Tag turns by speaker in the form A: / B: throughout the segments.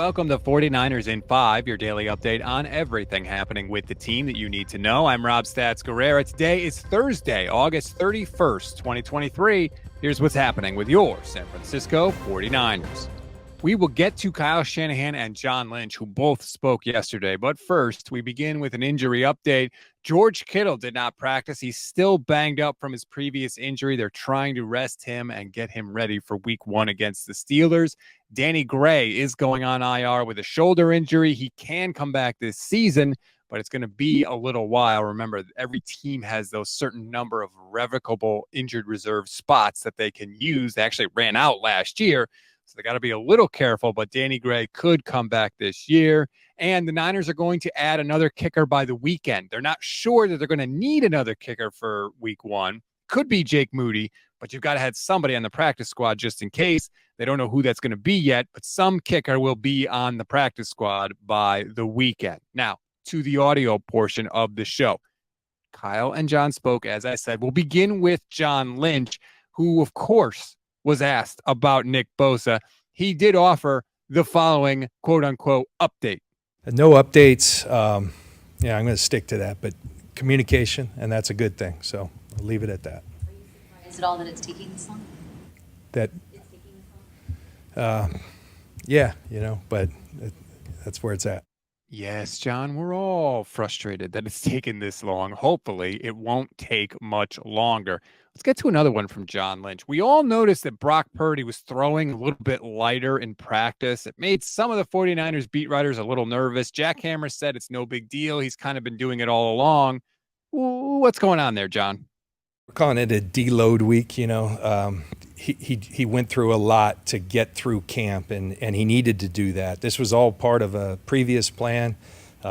A: Welcome to 49ers in 5, your daily update on everything happening with the team that you need to know. I'm Rob Stats Guerrera. Today is Thursday, August 31st, 2023. Here's what's happening with your San Francisco 49ers. We will get to Kyle Shanahan and John Lynch, who both spoke yesterday. But first, we begin with an injury update. George Kittle did not practice. He's still banged up from his previous injury. They're trying to rest him and get him ready for week 1 against the Steelers. Danny Gray is going on IR with a shoulder injury. He can come back this season, but it's going to be a little while. Remember, every team has those certain number of revocable injured reserve spots that they can use. They actually ran out last year. So they got to be a little careful, but Danny Gray could come back this year. And the Niners are going to add another kicker by the weekend. They're not sure that they're going to need another kicker for week 1. Could be Jake Moody, but you've got to have somebody on the practice squad just in case. They don't know who that's going to be yet, but some kicker will be on the practice squad by the weekend. Now, to the audio portion of the show. Kyle and John spoke, as I said. We'll begin with John Lynch, who, of course, was asked about Nick Bosa. He did offer the following quote-unquote update.
B: No updates. I'm going to stick to that, but communication, and that's a good thing. So I'll leave it at that.
C: Is it all that it's taking this long?
B: That, yeah, but that's where it's at.
A: Yes, John, we're all frustrated that it's taken this long. Hopefully, it won't take much longer. Let's get to another one from John Lynch. We all noticed that Brock Purdy was throwing a little bit lighter in practice. It made some of the 49ers beat writers a little nervous. Jack Hammer said it's no big deal. He's kind of been doing it all along. What's going on there, John?
B: We're calling it a deload week, He went through a lot to get through camp, and he needed to do that. This was all part of a previous plan.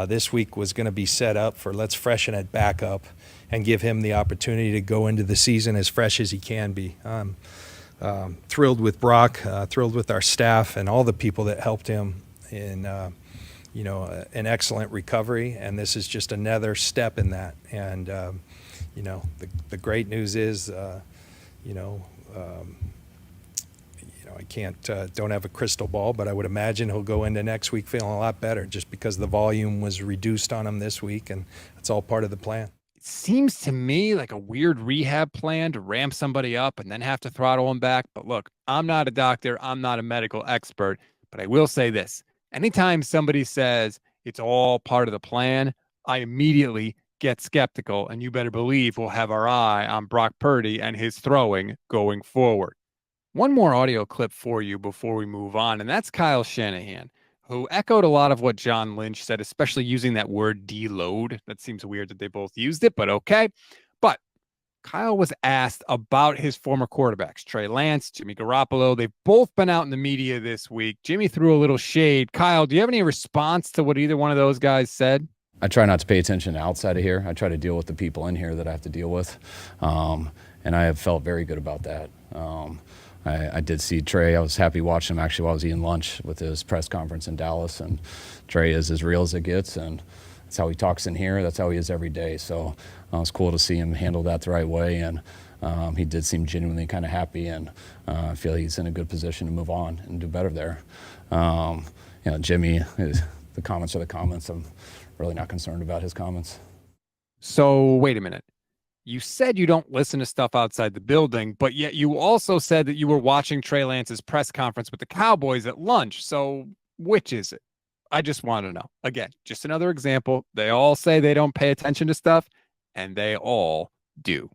B: This week was going to be set up for let's freshen it back up and give him the opportunity to go into the season as fresh as he can be. Thrilled with Brock, thrilled with our staff and all the people that helped him in an excellent recovery, and this is just another step in that. And the great news is, I don't have a crystal ball, but I would imagine he'll go into next week feeling a lot better just because the volume was reduced on him this week, and it's all part of the plan.
A: It seems to me like a weird rehab plan to ramp somebody up and then have to throttle them back. But look, I'm not a doctor. I'm not a medical expert, but I will say this. Anytime somebody says it's all part of the plan, I immediately get skeptical, and you better believe we'll have our eye on Brock Purdy and his throwing going forward. One more audio clip for you before we move on, and that's Kyle Shanahan, who echoed a lot of what John Lynch said, especially using that word deload. That seems weird that they both used it, but okay. But Kyle was asked about his former quarterbacks, Trey Lance, Jimmy Garoppolo. They've both been out in the media this week. Jimmy threw a little shade. Kyle, do you have any response to what either one of those guys said?
D: I try not to pay attention outside of here. I try to deal with the people in here that I have to deal with, and I have felt very good about that. I did see Trey. I was happy watching him actually while I was eating lunch with his press conference in Dallas, and Trey is as real as it gets, and that's how he talks in here. That's how he is every day. So it was cool to see him handle that the right way, and he did seem genuinely kind of happy, and I feel he's in a good position to move on and do better there. Jimmy, the comments are the comments. I'm really not concerned about his comments.
A: So wait a minute. You said you don't listen to stuff outside the building, but yet you also said that you were watching Trey Lance's press conference with the Cowboys at lunch. So which is it? I just want to know. Again, just another example. They all say they don't pay attention to stuff, and they all do.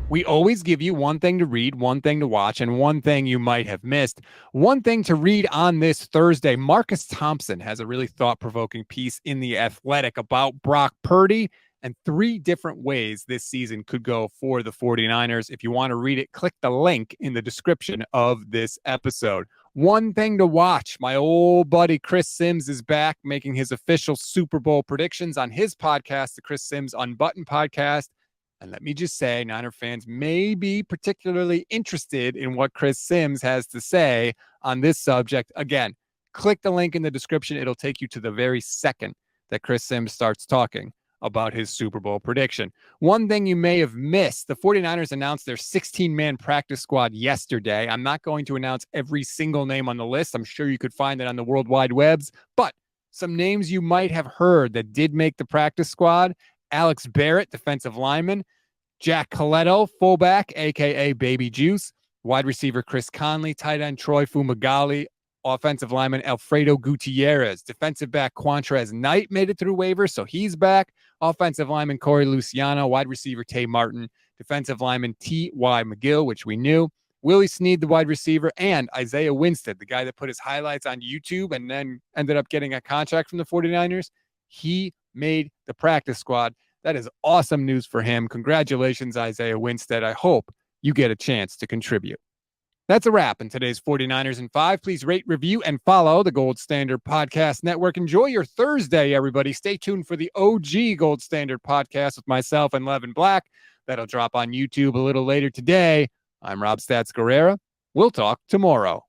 A: We always give you one thing to read, one thing to watch, and one thing you might have missed. One thing to read on this Thursday. Marcus Thompson has a really thought-provoking piece in The Athletic about Brock Purdy and 3 different ways this season could go for the 49ers. If you want to read it, click the link in the description of this episode. One thing to watch. My old buddy Chris Sims is back making his official Super Bowl predictions on his podcast, the Chris Sims Unbuttoned podcast. And let me just say, Niner fans may be particularly interested in what Chris Sims has to say on this subject. Again, click the link in the description. It'll take you to the very second that Chris Sims starts talking about his Super Bowl prediction. One thing you may have missed, the 49ers announced their 16-man practice squad yesterday. I'm not going to announce every single name on the list. I'm sure you could find it on the World Wide Webs, but some names you might have heard that did make the practice squad: Alex Barrett, defensive lineman; Jack Coletto, fullback, a.k.a. Baby Juice; wide receiver Chris Conley; tight end Troy Fumagalli; offensive lineman Alfredo Gutierrez; defensive back Quantrez Knight made it through waivers, so he's back; offensive lineman Corey Luciano; wide receiver Tay Martin; defensive lineman T.Y. McGill, which we knew; Willie Snead, the wide receiver; and Isaiah Winstead, the guy that put his highlights on YouTube and then ended up getting a contract from the 49ers. He made the practice squad. That is awesome news for him. Congratulations, Isaiah Winstead. I hope you get a chance to contribute. That's a wrap in today's 49ers in 5. Please rate, review, and follow the Gold Standard Podcast Network. Enjoy your Thursday, everybody. Stay tuned for the OG Gold Standard Podcast with myself and Levin Black. That'll drop on YouTube a little later today. I'm Rob Stats Guerrera. We'll talk tomorrow.